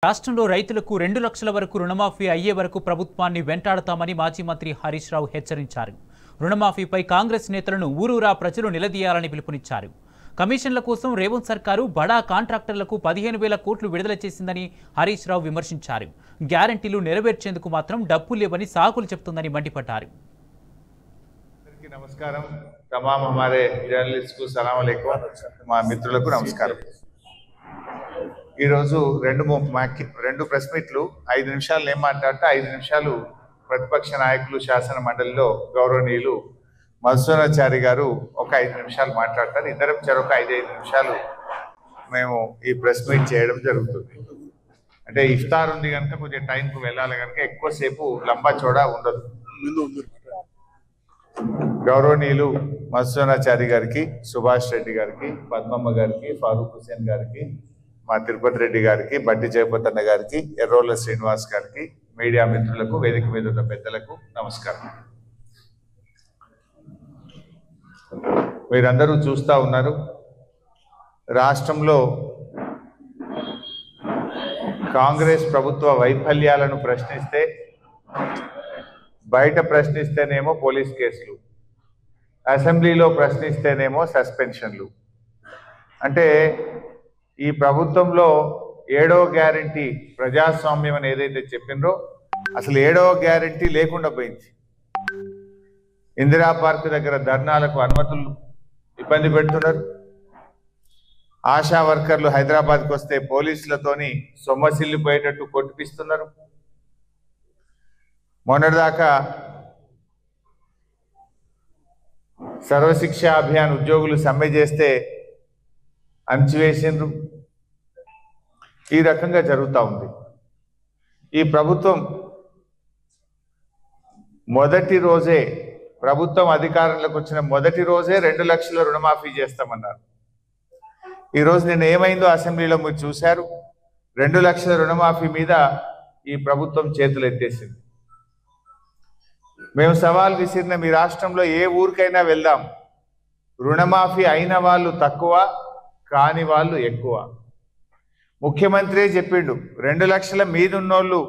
రాష్ట్రంలో రైతులకు 2 లక్షల వరకు రుణమాఫీ అయ్యే వరకు ప్రభుత్వాన్ని వెంటాడతామని మాజీ మంత్రి హరీష్ రావు హెచ్చరించారు. రుణమాఫీపై కాంగ్రెస్ నేతలను ఊరూరా ప్రజలు నిలదీయాలని పిలుపునిచ్చారు. కమిషన్ల కోసం రేవంత్ సర్కారు బడా కాంట్రాక్టర్లకు 15,000 కోట్లు విడుదల చేసిందని హరీష్ రావు విమర్శించారు. గ్యారెంటీలు నెరవేర్చేందుకు మాత్రం డబ్బు లేవని సాకులు చెప్తుందని మండిపడ్డారు. నమస్కారం. तमाम हमारे जर्नलिस्ट को सलाम अलैकुम. మా మిత్రులకు నమస్కారం. ఈ రోజు రెండు ప్రెస్ మీట్లు 5 నిమిషాలు ఏం మాట్లాడితే 5 నిమిషాలు ప్రతిపక్ష నాయకులు శాసన మండలిలో గౌరవనీయులు మధుసూదనాచారి గారు ఒక 5 నిమిషాలు మాట్లాడతారు. ఇద్దరం చెరొక 5 నిమిషాలు మేము ఈ ప్రెస్ మీట్ చేయడం జరుగుతుంది. అంటే ఇఫ్తార్ ఉంది కనుక కొంచెం టైంకు వెళ్ళాలి కనుక ఎక్కువసేపు లంబా చోడా ఉండదు. గౌరవనీయులు మధుసూదనాచారి గారికి, సుభాష్ రెడ్డి గారికి, పద్మమ్మ గారికి, ఫారూక్ హుసేన్ గారికి, మా తిరుపతి రెడ్డి గారికి, బట్టి జయపతన్న గారికి, ఎర్రోళ్ళ శ్రీనివాస్ గారికి, మీడియా మిత్రులకు, వేదిక మీద ఉన్న పెద్దలకు నమస్కారం. మీరందరూ చూస్తూ ఉన్నారు, రాష్ట్రంలో కాంగ్రెస్ ప్రభుత్వ వైఫల్యాలను ప్రశ్నిస్తే, బయట ప్రశ్నిస్తేనేమో పోలీస్ కేసులు, అసెంబ్లీలో ప్రశ్నిస్తేనేమో సస్పెన్షన్లు. అంటే ఈ ప్రభుత్వంలో 7వ గ్యారంటీ ప్రజాస్వామ్యం అని ఏదైతే చెప్పిండ్రో అసలు 7వ గ్యారంటీ లేకుండా పోయింది. ఇందిరా పార్క్ దగ్గర ధర్నాలకు అనుమతులు ఇబ్బంది పెడుతున్నారు. ఆశా వర్కర్లు హైదరాబాద్కి వస్తే పోలీసులతోని సొమ్మసిల్లిపోయేటట్టు కొట్టిపిస్తున్నారు. మొన్నటిదాకా సర్వశిక్ష అభియాన్ ఉద్యోగులు సమ్మె చేస్తే అణచివేసిండ్రు. ఈ రకంగా జరుగుతూ ఉంది. ఈ ప్రభుత్వం మొదటి రోజే, ప్రభుత్వం అధికారంలోకి వచ్చిన మొదటి రోజే 2 లక్షల రుణమాఫీ చేస్తామన్నారు. ఈరోజు నిన్న ఏమైందో అసెంబ్లీలో మీరు చూశారు. 2 లక్షల రుణమాఫీ మీద ఈ ప్రభుత్వం చేతులు ఎత్తేసింది. మేము సవాల్ విసిరిన మీ రాష్ట్రంలో ఏ ఊరికైనా వెళ్దాం, రుణమాఫీ అయిన వాళ్ళు తక్కువ, కాని వాళ్ళు ఎక్కువ. ముఖ్యమంత్రి చెప్పిండు 2 లక్షల మీదున్నోళ్ళు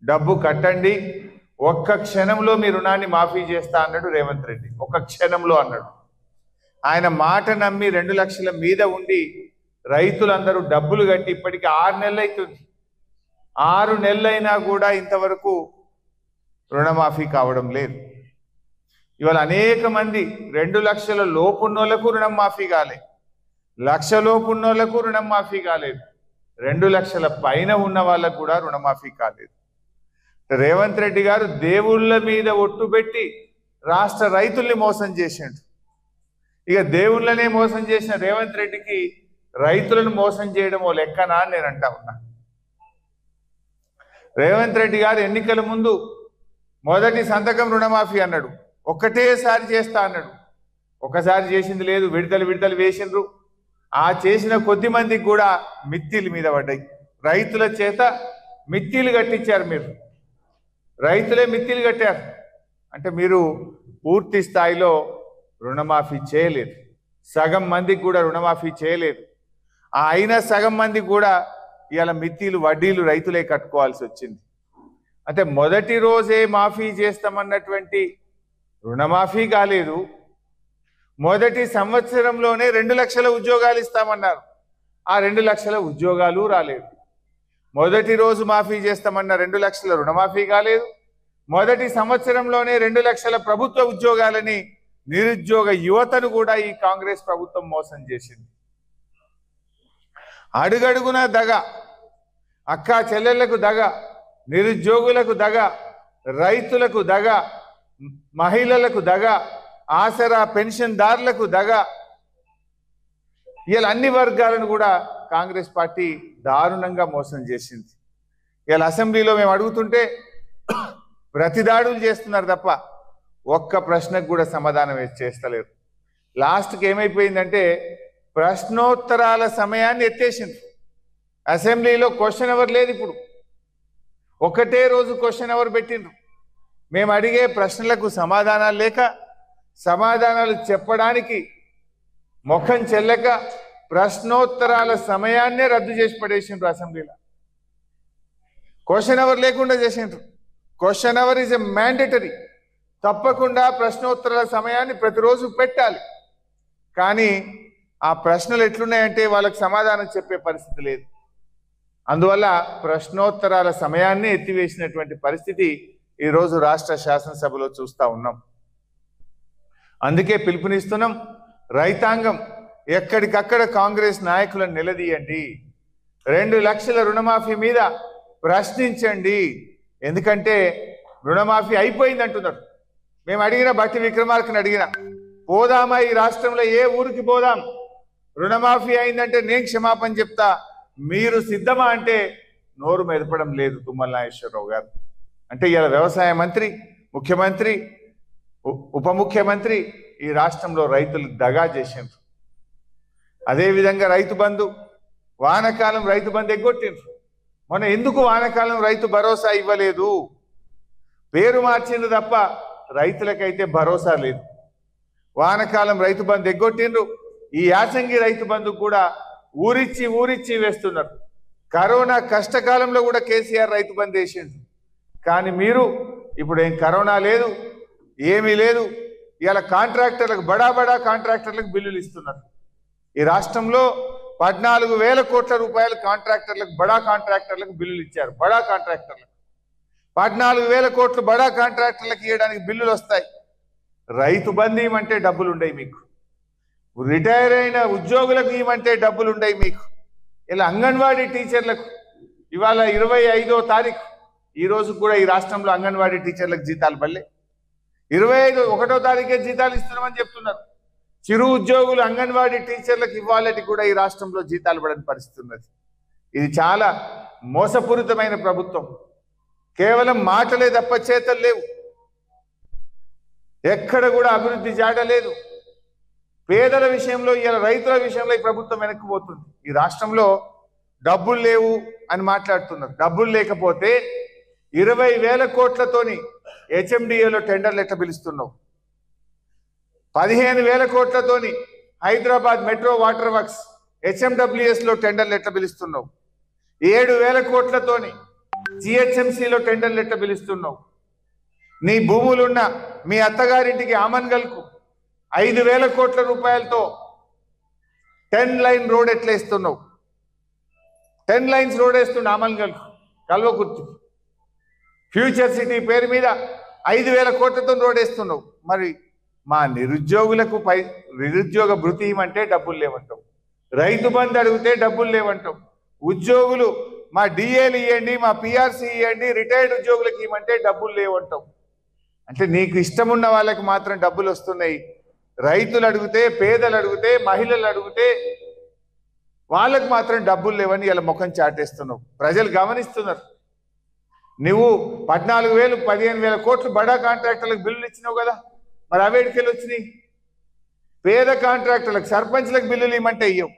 డబ్బు కట్టండి, ఒక్క క్షణంలో మీ రుణాన్ని మాఫీ చేస్తా అన్నాడు రేవంత్ రెడ్డి. ఒక్క క్షణంలో అన్నాడు. ఆయన మాట నమ్మి 2 లక్షల మీద ఉండి రైతులందరూ డబ్బులు కట్టి ఇప్పటికీ 6 నెలలు అవుతుంది. 6 నెలలైనా కూడా ఇంతవరకు రుణమాఫీ కావడం లేదు. ఇవాళ అనేక మంది 2 లక్షల లోపున్నోళ్లకు రుణం మాఫీ కాలేదు, 1 లక్ష లోపున్నోళ్లకు రుణం మాఫీ కాలేదు, 2 లక్షల పైన ఉన్న వాళ్ళకు కూడా రుణమాఫీ కాలేదు. రేవంత్ రెడ్డి గారు దేవుళ్ళ మీద ఒట్టు పెట్టి రాష్ట్ర రైతుల్ని మోసం చేసిండు. ఇక దేవుళ్ళనే మోసం చేసిన రేవంత్ రెడ్డికి రైతులను మోసం చేయడమో లెక్కనా అని నేను అంటా ఉన్నా. రేవంత్ రెడ్డి గారు ఎన్నికల ముందు మొదటి సంతకం రుణమాఫీ అన్నాడు, ఒక్కటేసారి చేస్తా అన్నాడు. ఒకసారి చేసింది లేదు, విడతలు వేసిండ్రు. ఆ చేసిన కొద్ది మందికి కూడా మిత్తిల మీద పడ్డాయి. రైతుల చేత మిత్తిలు కట్టించారు. మీరు రైతులే మిత్తిలు కట్టారు. అంటే మీరు పూర్తి స్థాయిలో రుణమాఫీ చేయలేదు. సగం మందికి కూడా రుణమాఫీ చేయలేదు. ఆ అయిన సగం మందికి కూడా ఇవాళ మిత్తిలు, వడ్డీలు రైతులే కట్టుకోవాల్సి వచ్చింది. అంటే మొదటి రోజే మాఫీ చేస్తామన్నటువంటి రుణమాఫీ కాలేదు. మొదటి సంవత్సరంలోనే 2 లక్షల ఉద్యోగాలు ఇస్తామన్నారు. ఆ 2 లక్షల ఉద్యోగాలు రాలేదు. మొదటి రోజు మాఫీ చేస్తామన్న 2 లక్షల రుణమాఫీ కాలేదు. మొదటి సంవత్సరంలోనే 2 లక్షల ప్రభుత్వ ఉద్యోగాలని, నిరుద్యోగ యువతను కూడా ఈ కాంగ్రెస్ ప్రభుత్వం మోసం చేసింది. అడుగడుగున దగ, అక్కా చెల్లెళ్లకు దగ, నిరుద్యోగులకు దగ, రైతులకు దగ, మహిళలకు దగ, ఆసరా పెన్షన్దారులకు దగ. ఇలా అన్ని వర్గాలను కూడా కాంగ్రెస్ పార్టీ దారుణంగా మోసం చేసింది. ఇలా అసెంబ్లీలో మేము అడుగుతుంటే ప్రతిదాడులు చేస్తున్నారు తప్ప ఒక్క ప్రశ్నకు కూడా సమాధానం చేస్తలేరు. లాస్ట్కి ఏమైపోయిందంటే ప్రశ్నోత్తరాల సమయాన్ని ఎత్తేసింది. అసెంబ్లీలో క్వశ్చన్ అవర్ లేదు. ఇప్పుడు ఒకటే రోజు క్వశ్చన్ అవర్ పెట్టిండ్రు. మేము అడిగే ప్రశ్నలకు సమాధానాలు లేక, సమాధానాలు చెప్పడానికి ముఖం చెల్లక ప్రశ్నోత్తరాల సమయాన్నే రద్దు చేసి పడేసిండ్రు అసెంబ్లీలో. క్వశ్చన్ అవర్ లేకుండా చేసిండ్రు. Question hour is a mandatory. తప్పకుండా ప్రశ్నోత్తరాల సమయాన్ని ప్రతిరోజు పెట్టాలి. కానీ ఆ ప్రశ్నలు ఎట్లున్నాయంటే వాళ్ళకి సమాధానం చెప్పే పరిస్థితి లేదు. అందువల్ల ప్రశ్నోత్తరాల సమయాన్ని ఎత్తివేసినటువంటి పరిస్థితి ఈరోజు రాష్ట్ర శాసనసభలో చూస్తూ ఉన్నాం. అందుకే పిలుపునిస్తున్నాం, రైతాంగం ఎక్కడికక్కడ కాంగ్రెస్ నాయకులను నిలదీయండి. 2 లక్షల రుణమాఫీ మీద ప్రశ్నించండి. ఎందుకంటే రుణమాఫీ అయిపోయింది అంటున్నారు. మేము అడిగిన బట్టి విక్రమార్కని అడిగిన, పోదామా ఈ రాష్ట్రంలో ఏ ఊరికి పోదాం, రుణమాఫీ అయిందంటే నేను క్షమాపణ చెప్తా, మీరు సిద్ధమా అంటే నోరు మెదపడం లేదు తుమ్మల నాగేశ్వరరావు గారు. అంటే ఇలా వ్యవసాయ మంత్రి, ముఖ్యమంత్రి, ఉప ముఖ్యమంత్రి ఈ రాష్ట్రంలో రైతులు దగా చేసిండ్రు. అదేవిధంగా రైతు బంధు, వానకాలం రైతు బంధు ఎగ్గొట్టిండ్రు. మొన్న ఎందుకు వానకాలం రైతు భరోసా ఇవ్వలేదు? పేరు మార్చిండ్రు తప్ప రైతులకైతే భరోసా లేదు. వానకాలం రైతు బంధు ఎగ్గొట్టిండ్రు. ఈ యాసంగి రైతు బంధు కూడా ఊరిచ్చి వేస్తున్నారు. కరోనా కష్టకాలంలో కూడా కేసీఆర్ రైతు బంధు వేసిండ్రు. కానీ మీరు ఇప్పుడు ఏం కరోనా లేదు, ఏమీ లేదు. ఇలా కాంట్రాక్టర్లకు బడా కాంట్రాక్టర్లకు బిల్లులు ఇస్తున్నారు. ఈ రాష్ట్రంలో 14,000 కోట్ల రూపాయలు కాంట్రాక్టర్లకు, బడా కాంట్రాక్టర్లకు బిల్లులు ఇచ్చారు. బడా కాంట్రాక్టర్లకు 14,000 కోట్లు బడా కాంట్రాక్టర్లకు ఇవ్వడానికి బిల్లులు వస్తాయి. రైతు బంధు ఇవ్వమంటే డబ్బులు ఉండయి మీకు. రిటైర్ అయిన ఉద్యోగులకు ఇవ్వమంటే డబ్బులు ఉండయి మీకు. ఇలా అంగన్వాడీ టీచర్లకు ఇవాళ 25వ తారీఖు, ఈ రోజు కూడా ఈ రాష్ట్రంలో అంగన్వాడీ టీచర్లకు జీతాలు పడలే. 1వ తారీఖే జీతాలు ఇస్తున్నామని చెప్తున్నారు. చిరు ఉద్యోగులు అంగన్వాడీ టీచర్లకు ఇవ్వాలని కూడా ఈ రాష్ట్రంలో జీతాలు పడని పరిస్థితి ఉన్నది. ఇది చాలా మోసపూరితమైన ప్రభుత్వం. కేవలం మాటలే తప్ప చేతలు లేవు. ఎక్కడ కూడా అభివృద్ధి జాడలేదు. పేదల విషయంలో, ఇలా రైతుల విషయంలో ఈ ప్రభుత్వం వెనక్కిపోతుంది. ఈ రాష్ట్రంలో డబ్బులు లేవు అని మాట్లాడుతున్నారు. డబ్బులు లేకపోతే 20,000 కోట్లతోని హెచ్ఎండిఏలో టెండర్లు ఎట్లా పిలుస్తున్నావు? 15,000 కోట్లతోని హైదరాబాద్ మెట్రో వాటర్ వర్క్స్ హెచ్ఎండబ్ల్యూఎస్లో టెండర్లు ఎట్లా పిలుస్తున్నావు? 7,000 కోట్లతోని జిహెచ్ఎంసీలో టెండర్లు ఎట్లా పిలుస్తున్నావు? నీ భూములున్న మీ అత్తగారింటికి ఆమన్గల్కు 5,000 కోట్ల రూపాయలతో 10 లైన్ రోడ్ ఎట్లా ఇస్తున్నావు? 10 లైన్స్ రోడ్ వేస్తుండే ఆమన్గల్కు, కల్వకుర్తికి. ఫ్యూచర్ సిటీ పేరు మీద 5,000 కోట్లతో రోడ్ వేస్తున్నావు. మరి మా నిరుద్యోగులకు నిరుద్యోగ భృతి ఇవ్వమంటే డబ్బులు లేవంటావు. రైతు బంధు అడిగితే డబ్బులు లేవంటావు. ఉద్యోగులు మా డిఏలు ఇవ్వండి, మా పిఆర్సీ ఇవ్వండి, రిటైర్డ్ ఉద్యోగులకు ఇవ్వమంటే డబ్బులు లేవంటావు. అంటే నీకు ఇష్టం ఉన్న వాళ్ళకి మాత్రం డబ్బులు వస్తున్నాయి. రైతులు అడిగితే, పేదలు అడిగితే, మహిళలు అడిగితే వాళ్ళకు మాత్రం డబ్బులు లేవని ఇలా ముఖం చాటేస్తున్నావు. ప్రజలు గమనిస్తున్నారు. నువ్వు 14,000, 15,000 కోట్లు బడా కాంట్రాక్టర్లకు బిల్లులు ఇచ్చినావు కదా, మరి అవేడికెళ్ళి వచ్చినాయి? పేద కాంట్రాక్టర్లకు, సర్పంచ్లకు బిల్లులు ఇవ్వమంటే ఇవ్వవు.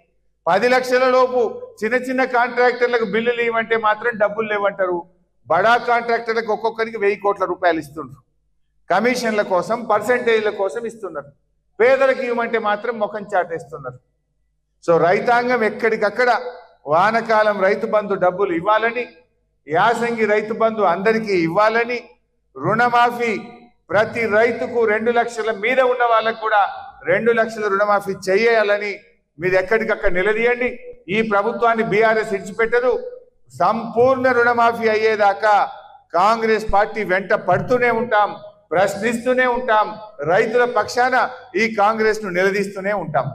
10 లక్షల లోపు చిన్న కాంట్రాక్టర్లకు బిల్లులు ఇవ్వమంటే మాత్రం డబ్బులు లేవంటారు. బడా కాంట్రాక్టర్లకు ఒక్కొక్కరికి 1,000 కోట్ల రూపాయలు ఇస్తుండ్రు. కమిషన్ల కోసం, పర్సెంటేజ్ల కోసం ఇస్తున్నారు. పేదలకు ఇవ్వమంటే మాత్రం ముఖం చాటేస్తున్నారు. సో రైతాంగం ఎక్కడికక్కడ వానకాలం రైతు బంధు డబ్బులు ఇవ్వాలని, యాసంగి రైతు బంధు అందరికీ ఇవ్వాలని, రుణమాఫీ ప్రతి రైతుకు 2 లక్షల మీద ఉన్న వాళ్ళకు కూడా 2 లక్షల రుణమాఫీ చేయాలని మీరు ఎక్కడికక్కడ నిలదీయండి. ఈ ప్రభుత్వాన్ని బీఆర్ఎస్ ఇడిచిపెట్టదు. సంపూర్ణ రుణమాఫీ అయ్యేదాకా కాంగ్రెస్ పార్టీ వెంట పడుతూనే ఉంటాం, ప్రశ్నిస్తూనే ఉంటాం. రైతుల పక్షాన ఈ కాంగ్రెస్ ను నిలదీస్తూనే ఉంటాం.